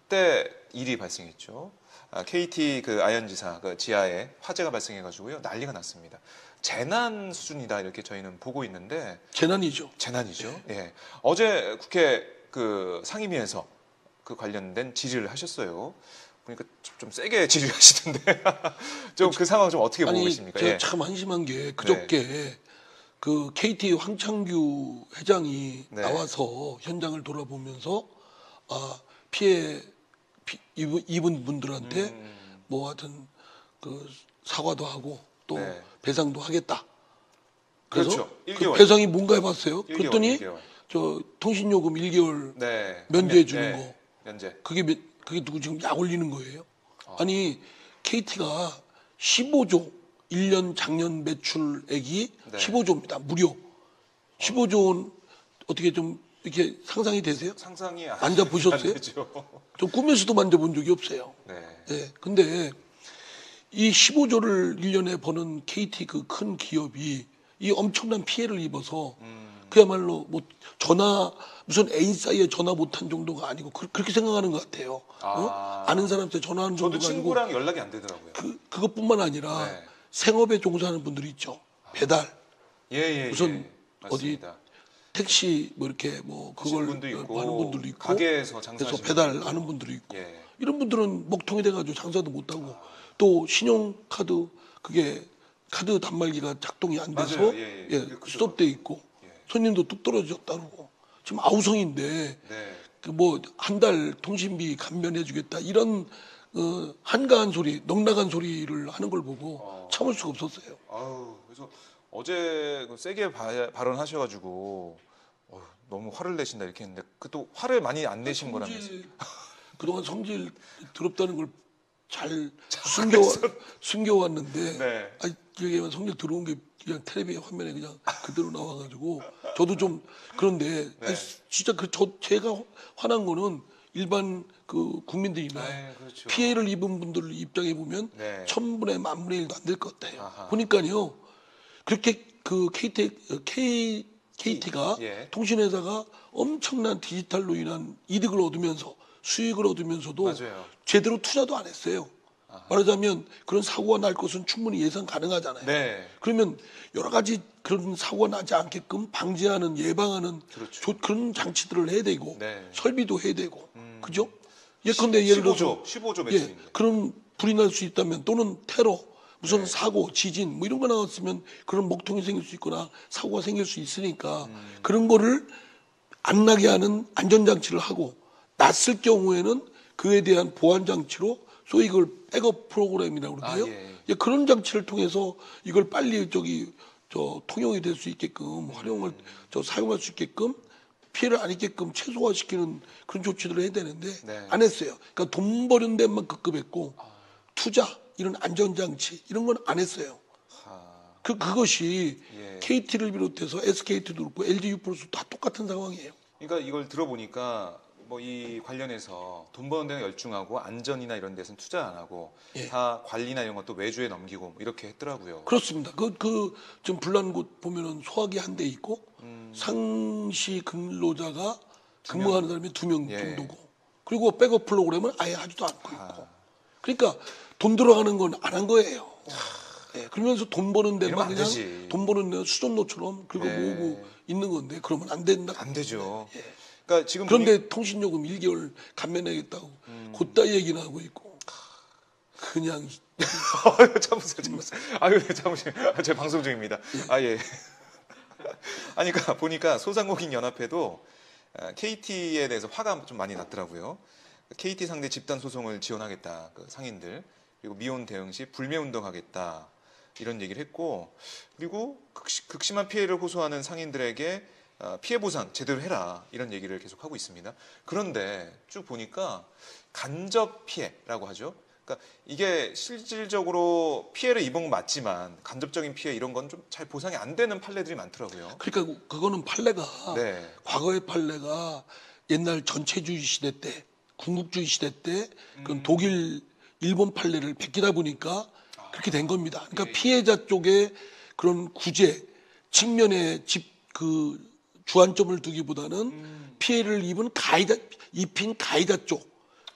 그때 일이 발생했죠. KT 그 아현지사 그 지하에 화재가 발생해가지고요 난리가 났습니다. 재난 수준이다 이렇게 저희는 보고 있는데 재난이죠. 재난이죠. 예. 어제 국회 그 상임위에서 그 관련된 질의를 하셨어요. 보니까 좀 세게 질의하시던데 좀 그 상황 좀 어떻게 보고 계십니까? 제가 예. 참 한심한 게 그저께 그 KT 황창규 회장이 나와서 현장을 돌아보면서 피해 입은 분들한테 뭐 하여튼 그 사과도 하고 또 배상도 하겠다. 그래서 그렇죠. 그 배상이 뭔가 해봤어요. 1개월, 그랬더니 1개월. 저 통신요금 1개월 면제해 주는 거. 면제. 그게 누구 지금 약 올리는 거예요? 아니 KT가 15조 1년 작년 매출액이 15조입니다. 무려 15조 원 어떻게 좀 이렇게 상상이 되세요? 상상이 앉아 보셨어요? 좀 꿈에서도 만져본 적이 없어요. 네. 근데 이 15조를 1년에 버는 KT 그 큰 기업이 이 엄청난 피해를 입어서 그야말로 뭐 무슨 애인 사이에 전화 못한 정도가 아니고 그렇게 생각하는 것 같아요. 아는 사람한테 전화하는 정도가 저도 친구랑 아니고 연락이 안 되더라고요. 그것뿐만 아니라 생업에 종사하는 분들이 있죠. 배달. 무슨 어디 택시 뭐 이렇게 뭐 그걸 하는 분들도 있고 가게에서 그래서 배달하는 분들도 있고 이런 분들은 먹통이 돼가지고 장사도 못하고 또 신용카드 그게 카드 단말기가 작동이 안 돼서 스톱돼 있고 손님도 뚝 떨어져 따르고 지금 아우성인데 그 뭐 한 달 통신비 감면해주겠다 이런 한가한 소리, 넉나간 소리를 하는 걸 보고 참을 수가 없었어요. 그래서 어제 세게 발언하셔가지고 너무 화를 내신다 이렇게 했는데 그또 화를 많이 안 내신 거라면서요. 그동안 성질 더럽다는 걸 잘 숨겨왔는데 여기에만 성질 들어온 게 그냥 텔레비 화면에 그냥 그대로 나와가지고 저도 좀 그런데 진짜 제가 화난 거는 일반 그 국민들이나 피해를 입은 분들 입장에 보면 1000분의 10,000분의 1도 안 될 것 같아요. 보니까요 그렇게 그 KT가 통신회사가 엄청난 디지털로 인한 이득을 얻으면서 수익을 얻으면서도 제대로 투자도 안 했어요. 말하자면 그런 사고가 날 것은 충분히 예상 가능하잖아요. 그러면 여러 가지 그런 사고가 나지 않게끔 방지하는 예방하는 그런 장치들을 해야 되고 설비도 해야 되고 그죠? 예컨대 예를 들어서 15조 매출인데 그런 불이 날 수 있다면 또는 테러 무슨 사고, 지진 뭐 이런 거 나왔으면 그런 먹통이 생길 수 있거나 사고가 생길 수 있으니까 그런 거를 안 나게 하는 안전장치를 하고 났을 경우에는 그에 대한 보안장치로 소위 이걸 백업 프로그램이라고 그러고요. 그런 장치를 통해서 이걸 빨리 통용이 될 수 있게끔 사용할 수 있게끔 피해를 안 입게끔 최소화시키는 그런 조치들을 해야 되는데 안 했어요. 그러니까 돈 버는 데만 급급했고 투자 이런 안전장치 이런 건 안 했어요. 그것이 KT를 비롯해서 SKT도 그렇고 LG U+도 다 똑같은 상황이에요. 그러니까 이걸 들어보니까 뭐 이 관련해서 돈 버는 데는 열중하고 안전이나 이런 데서는 투자 안 하고 다 관리나 이런 것도 외주에 넘기고 이렇게 했더라고요. 그렇습니다. 좀 불난 곳 보면은 소화기 한 대 있고 상시 근로자가 근무하는 사람이 2명 정도고 그리고 백업 프로그램은 아예 하지도 않고 있고 그러니까 돈 들어가는 건 안 한 거예요. 그러면서 돈 버는 데만 그냥 돈 버는 데 수전노처럼 긁어 모으고 있는 건데 그러면 안 된다. 안 되죠. 그러니까 지금 그런데 통신요금 1개월 감면하겠다고 그따위 얘기나 하고 있고 그냥 참으세요. 제 방송 중입니다. 아니 그러니까 보니까 소상공인연합회도 KT에 대해서 화가 좀 많이 났더라고요. KT 상대 집단 소송을 지원하겠다. 그 상인들 그리고 미혼 대응 시 불매 운동하겠다. 이런 얘기를 했고 그리고 극심한 피해를 호소하는 상인들에게 피해 보상 제대로 해라 이런 얘기를 계속 하고 있습니다. 그런데 쭉 보니까 간접 피해라고 하죠. 그러니까 이게 실질적으로 피해를 입은 건 맞지만 간접적인 피해 이런 건 좀 잘 보상이 안 되는 판례들이 많더라고요. 그러니까 그거는 판례가 과거의 판례가 옛날 전체주의 시대 때 군국주의 시대 때 그런 독일 일본 판례를 베끼다 보니까 그렇게 된 겁니다. 그러니까 피해자 쪽에 그런 구제 측면에 주안점을 두기보다는 피해를 입힌 가해자 쪽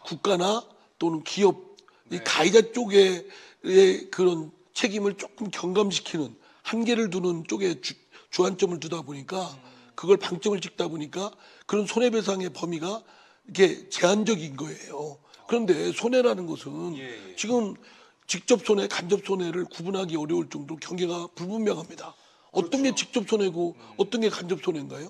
국가나 또는 기업, 이 가해자 쪽의 그런 책임을 조금 경감시키는 한계를 두는 쪽에 주안점을 두다 보니까 그걸 방점을 찍다 보니까 그런 손해배상의 범위가 이게 제한적인 거예요. 그런데 손해라는 것은 지금 직접 손해, 간접 손해를 구분하기 어려울 정도로 경계가 불분명합니다. 어떤 게 직접 손해고 어떤 게 간접 손해인가요?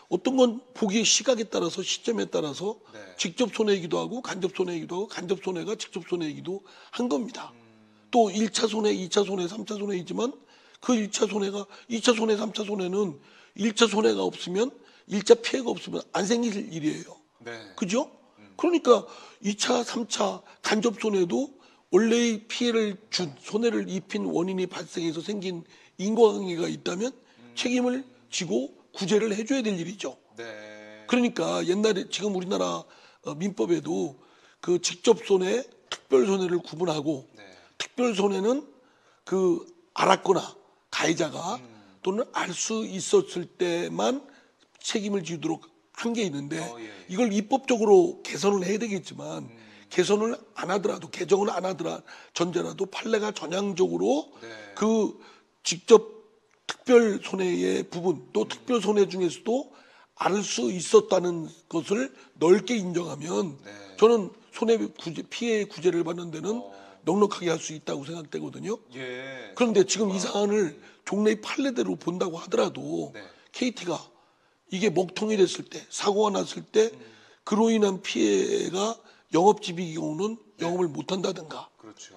어떤 건 보기의 시각에 따라서 시점에 따라서 직접 손해이기도 하고 간접 손해이기도 하고 간접 손해가 직접 손해이기도 한 겁니다. 또 1차 손해, 2차 손해, 3차 손해이지만 그 1차 손해가 2차 손해, 3차 손해는 1차 손해가 없으면 1차 피해가 없으면 안 생길 일이에요. 그죠? 그러니까 2차, 3차 간접 손해도 원래의 피해를 준 손해를 입힌 원인이 발생해서 생긴 인과관계가 있다면 책임을 지고 구제를 해줘야 될 일이죠. 그러니까 옛날에 지금 우리나라 민법에도 그 직접 손해, 특별 손해를 구분하고 특별 손해는 그 알았거나 가해자가 또는 알 수 있었을 때만 책임을 지도록 한 게 있는데 이걸 입법적으로 개선을 해야 되겠지만 개선을 안 하더라도 개정을 안 하더라 전제라도 판례가 전향적으로 그 직접 특별 손해의 부분 또 특별 손해 중에서도 알 수 있었다는 것을 넓게 인정하면 저는 손해 구제 피해 구제를 받는 데는 넉넉하게 할 수 있다고 생각되거든요. 그런데 지금 이 사안을 종래의 판례대로 본다고 하더라도 KT가 이게 먹통이 됐을 때 사고가 났을 때 그로 인한 피해가 영업집의 경우는 영업을 못 한다든가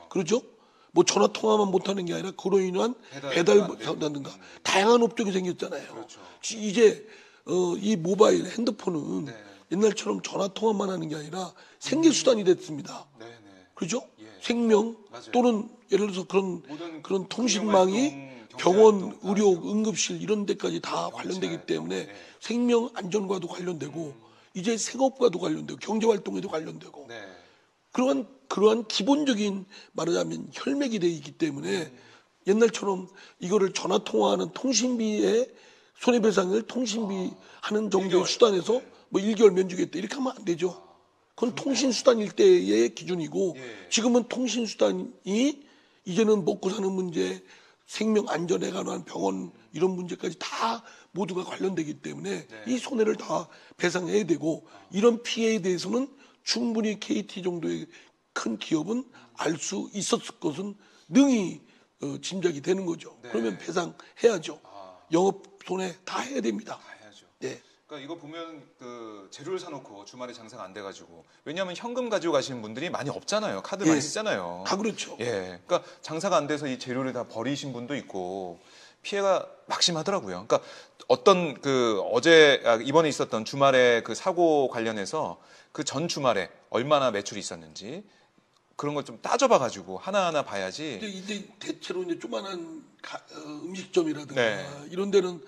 그렇죠? 뭐 전화 통화만 못 하는 게 아니라 그로 인한 배달 못 한다든가 다양한 업종이 생겼잖아요. 이제 이 모바일 핸드폰은 옛날처럼 전화 통화만 하는 게 아니라 생계 수단이 됐습니다. 그렇죠? 생명 또는 예를 들어서 그런 통신망이 병원, 의료, 응급실 이런 데까지 다 관련되기 때문에 생명 안전과도 관련되고 이제 생업과도 관련되고 경제 활동에도 관련되고 그러한 기본적인 말하자면 혈맥이 돼 있기 때문에 옛날처럼 이거를 전화 통화하는 통신비의 손해배상을 통신비 하는 정도의 수단에서 뭐 1개월 면주겠다 이렇게 하면 안 되죠. 그건 통신수단일 때의 기준이고 지금은 통신수단이 이제는 먹고 사는 문제, 생명 안전에 관한 병원 이런 문제까지 다 모두가 관련되기 때문에 이 손해를 다 배상해야 되고 이런 피해에 대해서는 충분히 KT 정도의 큰 기업은 알 수 있었을 것은 능히 짐작이 되는 거죠. 그러면 배상해야죠. 영업 손해 다 해야 됩니다. 그러니까 이거 보면 그 재료를 사놓고 주말에 장사가 안 돼가지고 왜냐하면 현금 가지고 가시는 분들이 많이 없잖아요. 카드 많이 쓰잖아요. 다 그렇죠. 그러니까 장사가 안 돼서 이 재료를 다 버리신 분도 있고 피해가 막심하더라고요. 그러니까 어떤 그 이번에 있었던 주말에 그 사고 관련해서 그 전 주말에 얼마나 매출이 있었는지 그런 걸 좀 따져봐가지고 하나하나 봐야지. 근데 대체로 이제 조그만한 음식점이라든가 이런 데는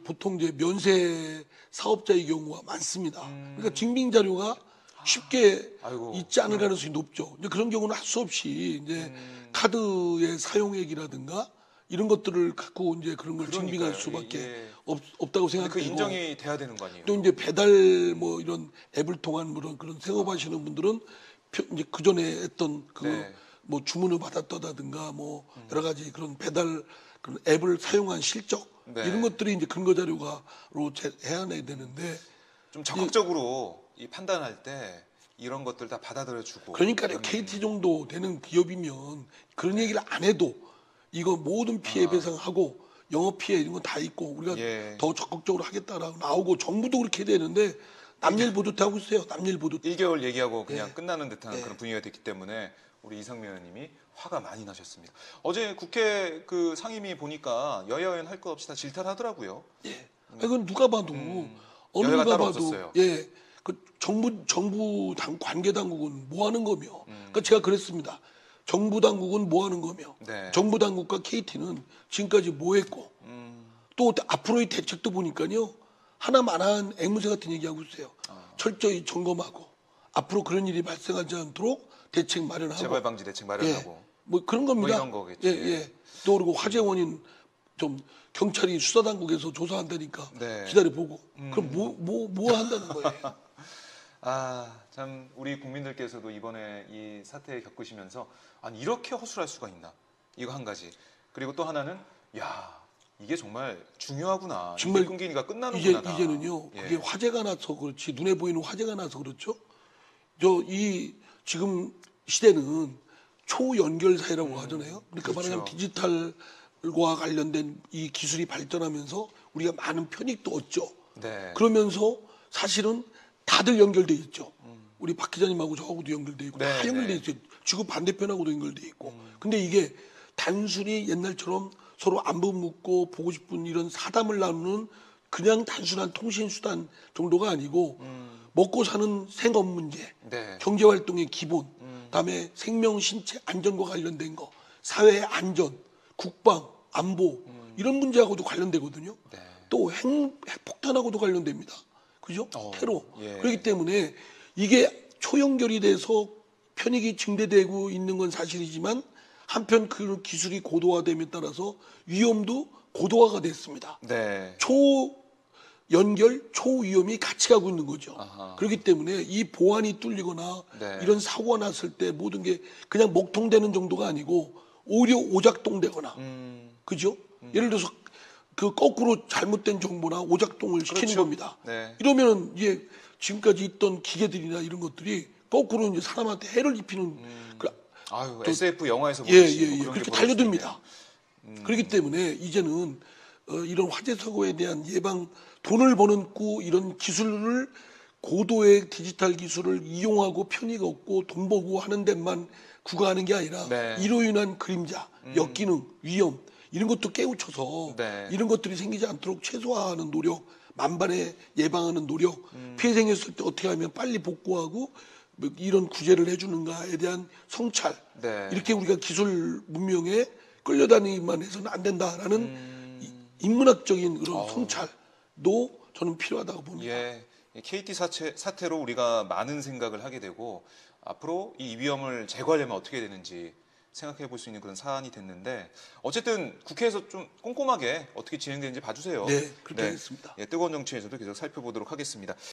보통 이제 면세 사업자의 경우가 많습니다. 그러니까 증빙 자료가 쉽게 있지 않을 가능성이 높죠. 이제 그런 경우는 할 수 없이 이제 카드의 사용액이라든가 이런 것들을 갖고 이제 그런 걸 증빙할 수밖에 없다고 생각되고. 그 인정이 돼야 되는 거 아니에요? 또 이제 배달 뭐 이런 앱을 통한 그런 생업하시는 분들은 이제 그 전에 했던 뭐 주문을 받았다든가 뭐 여러 가지 그런 배달 그런 앱을 사용한 실적 이런 것들이 이제 근거 자료가로 해야 되는데 좀 적극적으로 이 판단할 때 이런 것들 다 받아들여주고. 그러니까요. KT 정도 되는 기업이면 그런 얘기를 안 해도 이거 모든 피해 배상하고 영업 피해 이런 거 다 있고 우리가 더 적극적으로 하겠다라고 나오고 정부도 그렇게 해야 되는데 남일 보도 때 하고 있어요. 남일 보도 때. 1개월 얘기하고 그냥 끝나는 듯한 그런 분위기가 됐기 때문에 우리 이상민 의원님이 화가 많이 나셨습니다. 어제 국회 그 상임위 보니까 여야 의원 할 것 없이 다 질타하더라고요. 이건 누가 봐도 어느 누가 봐도 없었어요. 그 정부 관계 당국은 뭐 하는 거며. 그러니까 제가 그랬습니다. 정부 당국은 뭐 하는 거며. 정부 당국과 KT는 지금까지 뭐 했고. 또 앞으로의 대책도 보니까요. 하나만한 앵무새 같은 얘기하고 있어요. 철저히 점검하고 앞으로 그런 일이 발생하지 않도록 대책 마련하고 재발 방지 대책 마련하고 뭐 그런 겁니다. 뭐 이런 거겠지. 또 그리고 화재 원인 좀 경찰이 수사 당국에서 조사한다니까 기다려 보고. 그럼 뭐 한다는 거예요? 참 우리 국민들께서도 이번에 이 사태 겪으시면서 아니 이렇게 허술할 수가 있나? 이거 한 가지. 그리고 또 하나는 야, 이게 정말 중요하구나. 정말 이게 끊기니까 끝나는구나. 이제는요. 예. 그게 화제가 나서 그렇지 눈에 보이는 화제가 나서 그렇죠. 지금 시대는 초연결 사회라고 하잖아요. 그러니까 그렇죠. 말하자면 디지털과 관련된 이 기술이 발전하면서 우리가 많은 편익도 얻죠. 네. 그러면서 사실은 다들 연결돼 있죠. 우리 박 기자님하고 저하고도 연결돼 있고 네, 다 연결돼 네. 있어요. 지구 반대편하고도 연결돼 있고. 근데 이게 단순히 옛날처럼 서로 안부 묻고 보고 싶은 이런 사담을 나누는 그냥 단순한 통신 수단 정도가 아니고 먹고 사는 생업 문제, 네. 경제 활동의 기본, 그다음에 생명 신체 안전과 관련된 거, 사회 안전, 국방, 안보 이런 문제하고도 관련되거든요. 네. 또 핵폭탄하고도 관련됩니다. 그죠? 테러. 예. 그렇기 때문에 이게 초연결이 돼서 편익이 증대되고 있는 건 사실이지만 한편 그 기술이 고도화됨에 따라서 위험도 고도화가 됐습니다. 네. 초연결, 초위험이 같이 가고 있는 거죠. 아하. 그렇기 때문에 이 보안이 뚫리거나 네. 이런 사고가 났을 때 모든 게 그냥 먹통되는 정도가 아니고 오히려 오작동되거나 그죠? 예를 들어서 그 거꾸로 잘못된 정보나 오작동을 시키는 그렇죠. 겁니다. 네. 이러면 이제 지금까지 있던 기계들이나 이런 것들이 거꾸로 이제 사람한테 해를 입히는 아유, SF 영화에서 예, 보듯이 예, 뭐 예. 그런 게 그렇게 벌어질 수 달려듭니다. 그렇기 때문에 이제는 이런 화재 사고에 대한 예방, 돈을 버는 꾸 이런 기술을 고도의 디지털 기술을 이용하고 편익 얻고 돈 벌고 하는 데만 구가하는 게 아니라 네. 이로 인한 그림자, 역기능, 위험 이런 것도 깨우쳐서 네. 이런 것들이 생기지 않도록 최소화하는 노력, 만반에 예방하는 노력, 피해 생겼을 때 어떻게 하면 빨리 복구하고 뭐 이런 구제를 해주는가에 대한 성찰 네. 이렇게 우리가 기술 문명에 끌려다니기만 해서는 안 된다라는 인문학적인 그런 성찰도 저는 필요하다고 봅니다. 예. KT 사태로 우리가 많은 생각을 하게 되고 앞으로 이 위험을 제거하려면 어떻게 되는지 생각해 볼 수 있는 그런 사안이 됐는데 어쨌든 국회에서 좀 꼼꼼하게 어떻게 진행되는지 봐주세요. 네, 그렇게 하겠습니다. 예, 뜨거운 정치에서도 계속 살펴보도록 하겠습니다.